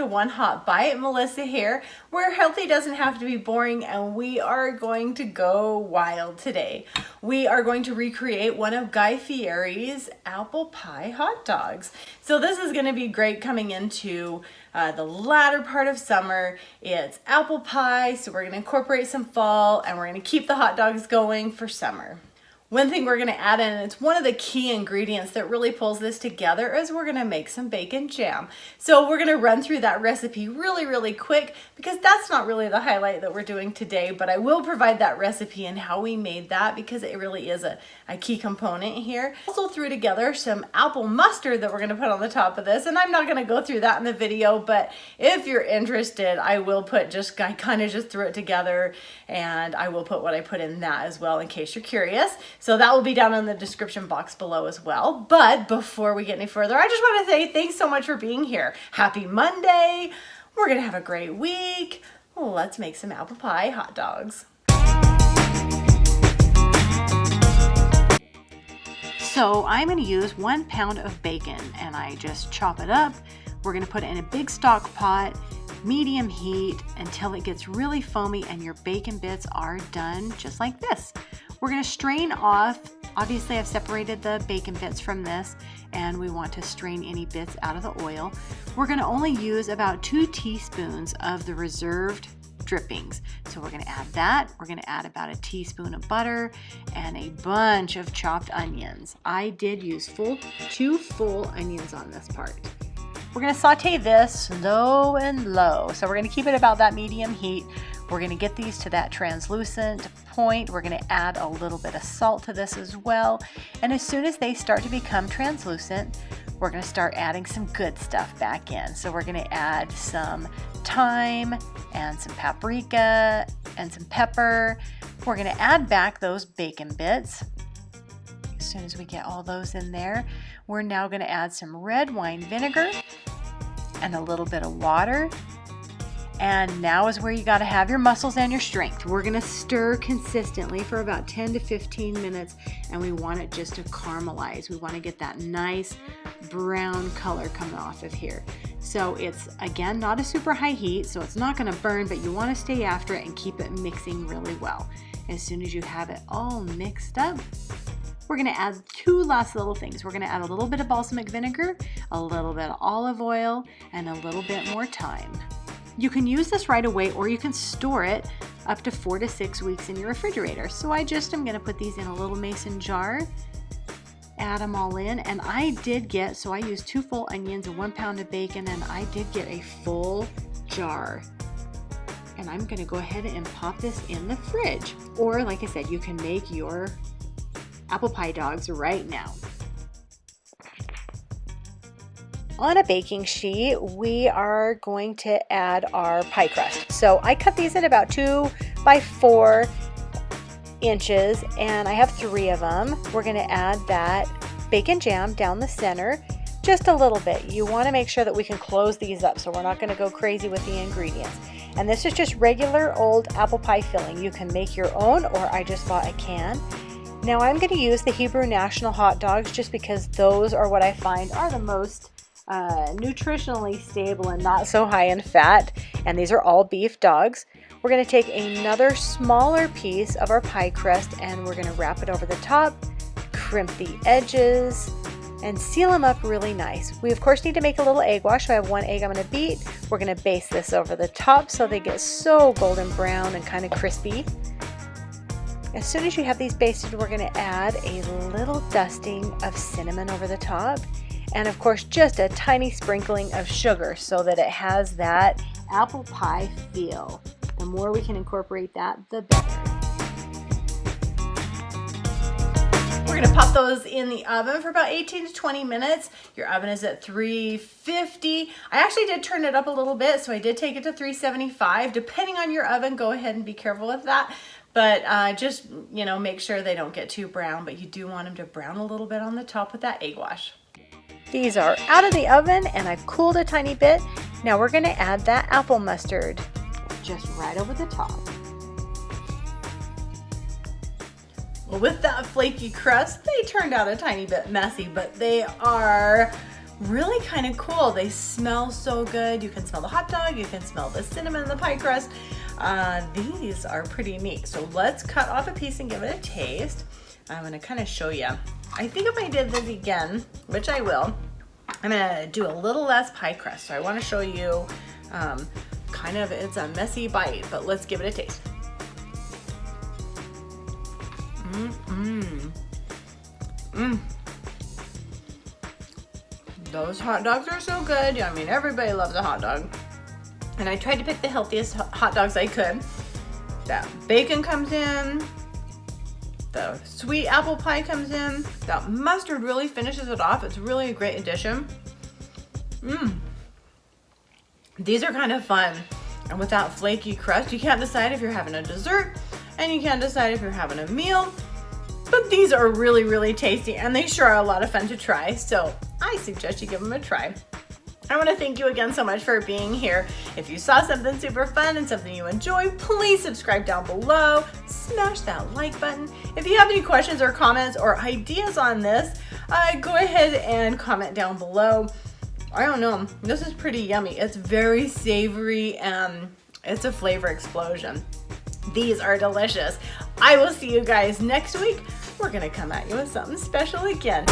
One Hot Bite. Melissa here, where healthy doesn't have to be boring, and we are going to go wild today. We are going to recreate one of Guy Fieri's apple pie hot dogs. So this is going to be great coming into the latter part of summer. It's apple pie, so we're going to incorporate some fall, and we're going to keep the hot dogs going for summer. One thing we're going to add in, and it's one of the key ingredients that really pulls this together, is we're going to make some bacon jam. So we're going to run through that recipe really quick, because that's not really the highlight that we're doing today, but I will provide that recipe and how we made that, because it really is a key component here. Also threw together some apple mustard that we're going to put on the top of this, and I'm not going to go through that in the video, but if you're interested, I will put I kind of just threw it together, and I will put what I put in that as well in case you're curious. So that will be down in the description box below as well. But before we get any further, I just want to say thanks so much for being here. Happy Monday. We're going to have a great week. Let's make some apple pie hot dogs. So I'm going to use 1 pound of bacon, and I just chop it up. We're going to put it in a big stock pot, medium heat, until it gets really foamy and your bacon bits are done just like this. We're going to strain off. Obviously, I've separated the bacon bits from this, and we want to strain any bits out of the oil. We're going to only use about 2 teaspoons of the reserved drippings. So we're going to add that. We're going to add about 1 teaspoon of butter and a bunch of chopped onions. I did use 2 full onions on this part. We're going to saute this low and low. So we're going to keep it about that medium heat. We're going to get these to that translucent point. We're going to add a little bit of salt to this as well. And as soon as they start to become translucent, we're going to start adding some good stuff back in. So we're going to add some thyme and some paprika and some pepper. We're going to add back those bacon bits. As soon as we get all those in there, we're now going to add some red wine vinegar and a little bit of water. And now is where you got to have your muscles and your strength. We're going to stir consistently for about 10 to 15 minutes, and we want it just to caramelize. We want to get that nice brown color coming off of here. So it's, again, not a super high heat, so it's not going to burn, but you want to stay after it and keep it mixing really well. As soon as you have it all mixed up, we're going to add 2 last little things. We're going to add a little bit of balsamic vinegar, a little bit of olive oil, and a little bit more thyme. You can use this right away, or you can store it up to 4 to 6 weeks in your refrigerator. So I just am going to put these in a little mason jar, add them all in, and I did get, so I used 2 full onions and 1 pound of bacon, and I did get a full jar. And I'm going to go ahead and pop this in the fridge. Or like I said, you can make your apple pie dogs right now. On a baking sheet, we are going to add our pie crust. So I cut these at about 2 by 4 inches, and I have 3 of them. We're going to add that bacon jam down the center, just a little bit. You want to make sure that we can close these up, so we're not going to go crazy with the ingredients. And this is just regular old apple pie filling. You can make your own, or I just bought a can. Now I'm going to use the Hebrew National hot dogs, just because those are what I find are the most nutritionally stable and not so high in fat, and these are all beef dogs. We're going to take another smaller piece of our pie crust, and we're going to wrap it over the top, crimp the edges, and seal them up really nice. We of course need to make a little egg wash, so I have 1 egg I'm going to beat. We're going to baste this over the top so they get so golden brown and kind of crispy. As soon as you have these basted, we're going to add a little dusting of cinnamon over the top. And of course, just a tiny sprinkling of sugar so that it has that apple pie feel. The more we can incorporate that, the better. We're going to pop those in the oven for about 18 to 20 minutes. Your oven is at 350. I actually did turn it up a little bit, so I did take it to 375. Depending on your oven, go ahead and be careful with that. But just, make sure they don't get too brown, but you do want them to brown a little bit on the top with that egg wash. These are out of the oven, and I've cooled a tiny bit. Now we're going to add that apple mustard just right over the top. Well, with that flaky crust, they turned out a tiny bit messy, but they are really kind of cool. They smell so good. You can smell the hot dog, you can smell the cinnamon and the pie crust. These are pretty neat. So let's cut off a piece and give it a taste. I'm gonna kind of show you. I think if I did this again, which I will, I'm gonna do a little less pie crust. So I wanna show you kind of, it's a messy bite, but let's give it a taste. Those hot dogs are so good. I mean, everybody loves a hot dog. And I tried to pick the healthiest hot dogs I could. That bacon comes in. The sweet apple pie comes in. That mustard really finishes it off. It's really a great addition. These are kind of fun. And with that flaky crust, you can't decide if you're having a dessert and you can't decide if you're having a meal. But these are really, really tasty and they sure are a lot of fun to try. So I suggest you give them a try. I want to thank you again so much for being here. If you saw something super fun and something you enjoyed, please subscribe down below. Smash that like button. If you have any questions or comments or ideas on this, go ahead and comment down below. I don't know, this is pretty yummy. It's very savory and it's a flavor explosion. These are delicious. I will see you guys next week. We're gonna come at you with something special again.